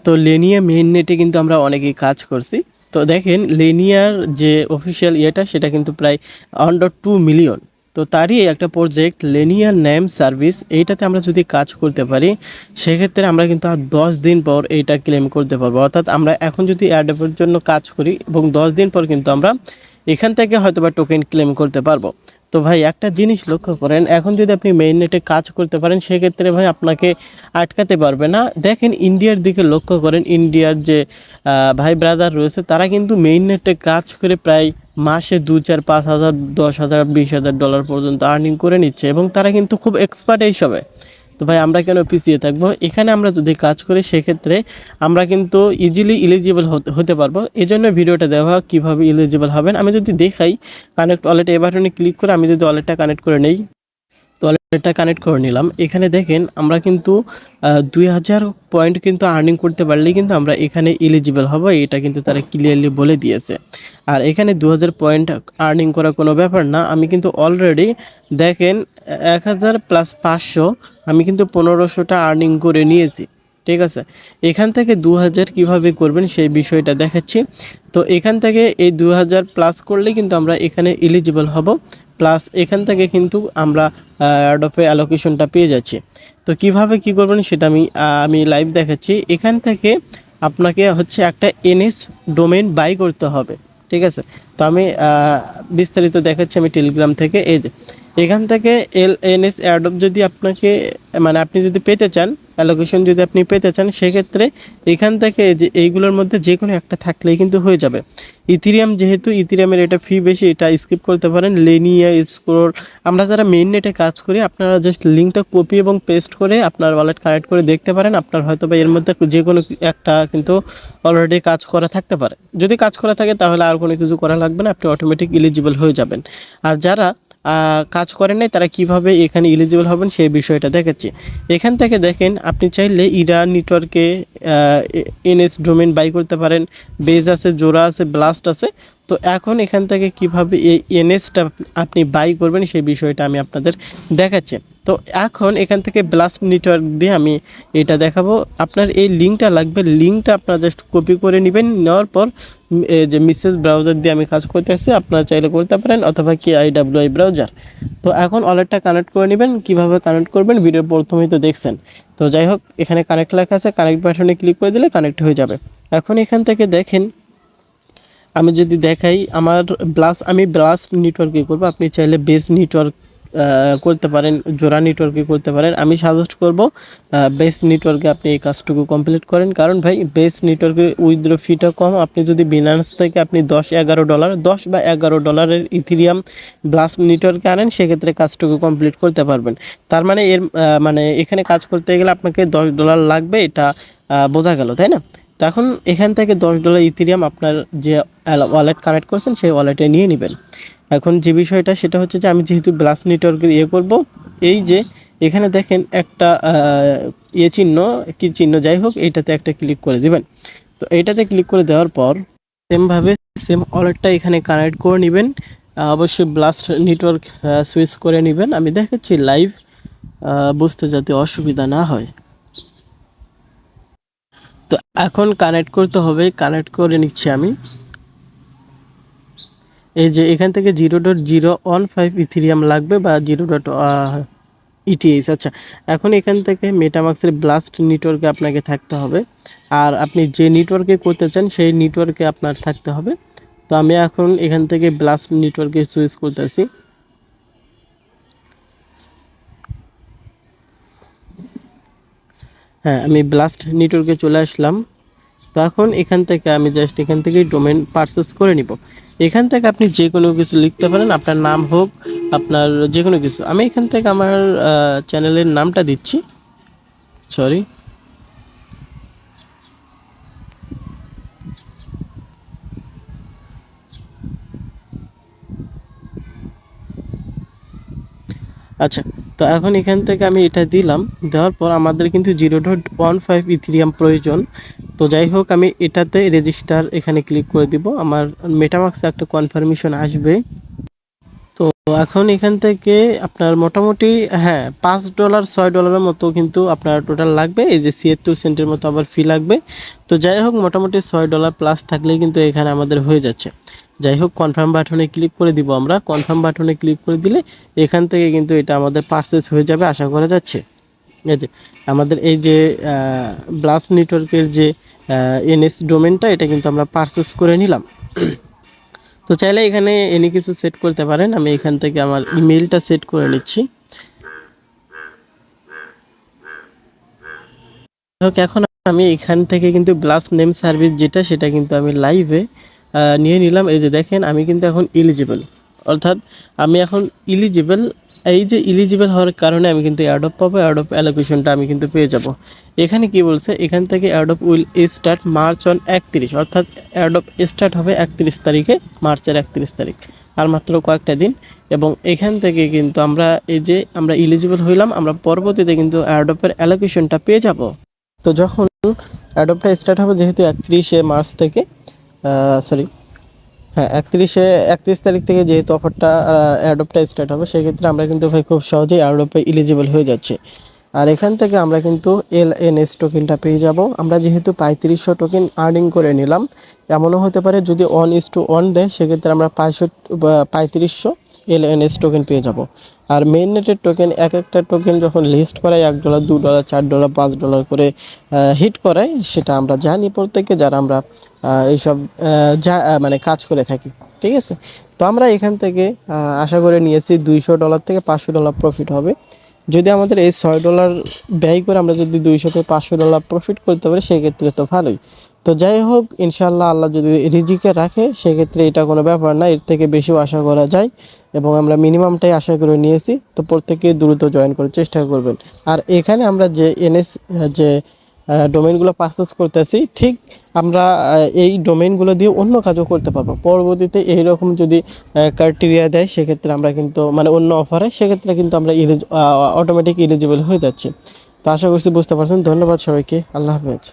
তো লেনিয়া মেইন নেটে কিন্তু আমরা অনেকেই কাজ করছি। তো দেখেন লেনিয়ার যে অফিসিয়াল ইয়েটা সেটা কিন্তু প্রায় আন্ডার 2 মিলিয়ন। তো তারই একটা প্রজেক্ট লেনিয়ার নেম সার্ভিস, এইটাতে আমরা যদি কাজ করতে পারি সেক্ষেত্রে আমরা কিন্তু আর 10 দিন পর এইটা ক্লেম করতে পারবো। অর্থাৎ আমরা এখন যদি অ্যাডপের জন্য কাজ করি এবং 10 দিন পর কিন্তু আমরা এখান থেকে হয়তোবা টোকেন ক্লেম করতে পারবো। তো ভাই একটা জিনিস লক্ষ্য করেন, এখন যদি আপনি মেইন নেটে কাজ করতে পারেন সেক্ষেত্রে ভাই আপনাকে আটকাতে পারবে না। দেখেন ইন্ডিয়ার দিকে লক্ষ্য করেন, ইন্ডিয়ার যে ভাই ব্রাদার রয়েছে তারা কিন্তু মেইন নেটে কাজ করে প্রায় মাসে 2 4 5 হাজার, 10,000, 20,000 ডলার পর্যন্ত আর্নিং করে নিচ্ছে এবং তারা কিন্তু খুব এক্সপার্ট এইসবে। তো ভাই আমরা কেন পিছিয়ে থাকবো? এখানে আমরা যদি কাজ করি সেক্ষেত্রে আমরা কিন্তু ইজিলি এলিজিবল হতে পারবো। এই জন্য ভিডিওটা দেওয়া, কীভাবে এলিজিবল হবেন। আমি যদি দেখাই, কানেক্ট ওয়ালেট এই বাটনে ক্লিক করে আমি যদি ওয়ালেটটা কানেক্ট করে নেই, তো ওয়ালেটটা কানেক্ট করে নিলাম। এখানে দেখেন আমরা কিন্তু 2,000 পয়েন্ট কিন্তু আর্নিং করতে পারলেই কিন্তু আমরা এখানে এলিজিবল হব, এটা কিন্তু তারা ক্লিয়ারলি বলে দিয়েছে। আর এখানে 2,000 পয়েন্ট আর্নিং করা কোনো ব্যাপার না। আমি কিন্তু অলরেডি দেখেন 1,000 প্লাস 500 আমি কিন্তু 1500টা আর্নিং করে নিয়েছি। ঠিক আছে, এখান থেকে 2,000 কীভাবে করবেন সেই বিষয়টা দেখাচ্ছি। তো এখান থেকে এই 2,000 প্লাস করলে কিন্তু আমরা এখানে এলিজিবল হব, প্লাস এখান থেকে কিন্তু আমরা অ্যাডপে অ্যালোকেশনটা পেয়ে যাচ্ছি। তো কিভাবে কি করবেন সেটা আমি লাইভ দেখাচ্ছি। এখান থেকে আপনাকে হচ্ছে একটা এনএস ডোমেইন বাই করতে হবে। ঠিক আছে, তো আমি বিস্তারিত দেখাচ্ছি আমি টেলিগ্রাম থেকে। এই যে এখান থেকে এনএস অ্যাডপ যদি আপনাকে মানে আপনি যদি পেতে চান, অ্যালোকেশন যদি আপনি পেতে চান, সেক্ষেত্রে এখান থেকে যে এইগুলোর মধ্যে যে কোনো একটা থাকলেই কিন্তু হয়ে যাবে। ইথিরিয়াম, যেহেতু ইথিরিয়ামের এটা ফি বেশি, এটা স্কিপ করতে পারেন। লেনিয়া, স্ক্রোল, আমরা যারা মেইন নেটে কাজ করি আপনারা জাস্ট লিঙ্কটা কপি এবং পেস্ট করে আপনার ওয়ালেট কানেক্ট করে দেখতে পারেন। আপনার হয়তো বা এর মধ্যে যে কোনো একটা কিন্তু অলরেডি কাজ করা থাকতে পারে। যদি কাজ করা থাকে তাহলে আর কোনো কিছু করা লাগবে না, আপনি অটোমেটিক এলিজিবল হয়ে যাবেন। আর যারা কাজ করেন নাই তারা কিভাবে এখানে এলিজিবল হবেন সেই বিষয়টা দেখাচ্ছি। এখান থেকে দেখেন আপনি চাইলে ইরান নেটওয়ার্কে এনএস ডোমেন বাই করতে পারেন। বেজ আছে, জোড়া আছে, ব্লাস্ট আছে। তো এখন এখান থেকে কিভাবে এই এনএসটা আপনি বাই করবেন সেই বিষয়টা আমি আপনাদের দেখাচ্ছি। তো এখন এখান থেকে ব্লাস্ট নেটওয়ার্ক দিয়ে আমি এটা দেখাবো। আপনার এই লিঙ্কটা লাগবে, লিঙ্কটা আপনারা জাস্ট কপি করে নেবেন। নেওয়ার পর যে মিসেস ব্রাউজার দিয়ে আমি কাজ করতে আসছি, আপনারা চাইলে করতে পারেন, অথবা কি আইডাব্লিউআই ব্রাউজার। তো এখন ওয়ালেটটা কানেক্ট করে নেবেন। কিভাবে কানেক্ট করবেন ভিডিওর প্রথমেই তো দেখছেন। তো যাই হোক, এখানে কানেক্ট লেখা আছে, কানেক্ট বাটনে ক্লিক করে দিলে কানেক্ট হয়ে যাবে। এখন এখান থেকে দেখেন আমি যদি দেখাই আমার আমি ব্লাস্ট নেটওয়ার্কে করব। আপনি চাইলে বেস নেটওয়ার্ক করতে পারেন, জোড়া নেটওয়ার্কে করতে পারেন। আমি সাজেস্ট করব বেস নেটওয়ার্কে আপনি এই কাজটুকু কমপ্লিট করেন, কারণ ভাই বেস নেটওয়ার্কে উইথড্র ফিটা কম। আপনি যদি বিনান্স থেকে আপনি 10 বা 11 ডলারের ইথিরিয়াম ব্লাস্ট নেটওয়ার্কে আনেন সেক্ষেত্রে কাজটুকু কমপ্লিট করতে পারবেন। তার মানে মানে এখানে কাজ করতে গেলে আপনাকে $10 লাগবে, এটা বোঝা গেল, তাই না? তো এখন এখান থেকে $10 ইথিরিয়াম আপনার যে ওয়ালেট কানেক্ট করছেন সেই ওয়ালেটে নিয়ে নেবেন। এখন যে বিষয়টা সেটা হচ্ছে যে আমি যেহেতু ব্লাস্ট নেটওয়ার্কের করব, এই যে এখানে দেখেন একটা চিহ্ন, কি চিহ্ন যাই হোক, এইটাতে একটা ক্লিক করে দিবেন। তো এইটাতে ক্লিক করে দেওয়ার পর সেমভাবে সেম ওয়ালেটটা এখানে কানেক্ট করে নেবেন। অবশ্যই ব্লাস্ট নেটওয়ার্ক সুইচ করে নেবেন। আমি দেখাচ্ছি লাইভ, বুঝতে যাতে অসুবিধা না হয়। তো এখন কানেক্ট করতে হবে, কানেক্ট করে নিচ্ছি আমি। এই যে এখান থেকে 0.015 ইথিরিয়াম লাগবে বা 0.ETH। আচ্ছা, এখন এখান থেকে মেটামাক্সের ব্লাস্ট নেটওয়ার্কে আপনাকে থাকতে হবে, আর আপনি যে নেটওয়ার্কে করতে চান সেই নেটওয়ার্কে আপনার থাকতে হবে। তো আমি এখন এখান থেকে ব্লাস্ট নেটওয়ার্কে সুইচ করতেছি। হ্যাঁ, আমি ব্লাস্ট নেটওয়ার্কে চলে আসলাম। তো এখন এখান থেকে আমি জাস্ট এখান থেকে ডোমেন পারচেস করে নিব। এখান থেকে আপনি যে কোনো কিছু লিখতে পারেন, আপনার নাম হোক, আপনার যে কোনো কিছু। আমি এখান থেকে আমার চ্যানেলের নামটা দিচ্ছি, সরি। আচ্ছা, তো এখন এখান থেকে আমি এটা দিলাম। দেওয়ার পর আমাদের কিন্তু 0.15 ইথিরিয়াম প্রয়োজন। তো যাই হোক, আমি এটাতে রেজিস্টার এখানে ক্লিক করে দিব। আমার মেটামাক্সে একটা কনফার্মেশন আসবে। তো তো এখন এখান থেকে আপনার মোটামুটি হ্যাঁ $5 $6 মতো কিন্তু আপনার টোটাল লাগবে, এই যে 76 সেন্টের মতো আবার ফি লাগবে। তো যাই হোক মোটামুটি $6 প্লাস থাকলেই কিন্তু এখানে আমাদের হয়ে যাচ্ছে। যাই হোক কনফার্ম বাটনে ক্লিক করে দিব, আমরা কনফার্ম বাটনে ক্লিক করে দিলে এখান থেকে কিন্তু এটা আমাদের পারচেস হয়ে যাবে আশা করা যাচ্ছে। এই যে আমাদের এই যে ব্লাস্ট নেটওয়ার্কের যে এনএস ডোমেনটা এটা কিন্তু আমরা পারচেস করে নিলাম। তো চাইলে এখানে এনি কিছু সেট করতে পারেন, আমি এখান থেকে আমার ইমেলটা সেট করে নিচ্ছি। এখন আমি এখান থেকে কিন্তু ব্লাস্ট নেম সার্ভিস যেটা সেটা কিন্তু আমি লাইভে নিয়ে নিলাম। এই যে দেখেন আমি কিন্তু এখন ইলিজিবল, অর্থাৎ আমি এখন ইলিজিবল। এই যে ইলিজিবল হওয়ার কারণে আমি কিন্তু অ্যাডপ পাবো, অ্যাডপ অ্যালোকেশনটা আমি কিন্তু পেয়ে যাব। এখানে কি বলছে, এখান থেকে অ্যাডপ উইল স্টার্ট মার্চ অন 31, অর্থাৎ অ্যাডপ স্টার্ট হবে 31 তারিখে, মার্চের 31 তারিখ, আর মাত্র কয়েকটা দিন। এবং এখান থেকে কিন্তু আমরা এই যে আমরা ইলিজিবল হইলাম, আমরা পরবর্তীতে কিন্তু অ্যাডপের অ্যালোকেশনটা পেয়ে যাব। তো যখন অ্যাডপটা স্টার্ট হবে, যেহেতু 31 মার্চ থেকে সরি হ্যাঁ 31 তারিখ থেকে যেহেতু অফারটা অ্যাডপটা স্টার্ট হবে, সেক্ষেত্রে আমরা কিন্তু ভাই খুব সহজেই অ্যাডপে এলিজিবল হয়ে যাচ্ছে। আর এখান থেকে আমরা কিন্তু এলএনএস টোকেনটা পেয়ে যাব। আমরা যেহেতু 3500 টোকেন আর্নিং করে নিলাম, এমনও হতে পারে যদি 1:1 দেয় সেক্ষেত্রে আমরা 3500 এলএনএস টোকেন পেয়ে যাব। আর মেইন নেটের টোকেন এক একটা টোকেন যখন লিস্ট করায় $1 $2 $4 $5 করে হিট করায়, সেটা আমরা জানি প্রত্যেকে যারা আমরা এইসব মানে কাজ করে থাকি। ঠিক আছে, তো আমরা এখান থেকে আশা করে নিয়েছি $200 থেকে $500 প্রফিট হবে। যদি আমাদের এই $6 ব্যয় করে আমরা যদি 200 থেকে $500 প্রফিট করতে পারি সেক্ষেত্রে তো ভালোই। তো যাই হোক ইনশাল্লাহ আল্লাহ যদি রিজিকে রাখে সেক্ষেত্রে এটা কোনো ব্যাপার না, এর থেকে বেশিও আশা করা যায়। এবং আমরা মিনিমামটাই আশা করে নিয়েছি, তো প্রত্যেকে দ্রুত জয়েন করার চেষ্টা করবেন। আর এখানে আমরা যে এনএস যে ডোমেইনগুলো পারচেস করতেছি, ঠিক আমরা এই ডোমেইনগুলো দিয়ে অন্য কাজও করতে পারবো পরবর্তীতে। এইরকম যদি ক্রাইটেরিয়া দেয় সেক্ষেত্রে আমরা কিন্তু মানে অন্য অফারে, সেক্ষেত্রে কিন্তু আমরা অটোমেটিক এলিজিবল হয়ে যাচ্ছি। তো আশা করছি বুঝতে পারছেন। ধন্যবাদ সবাইকে, আল্লাহ হাফেজ।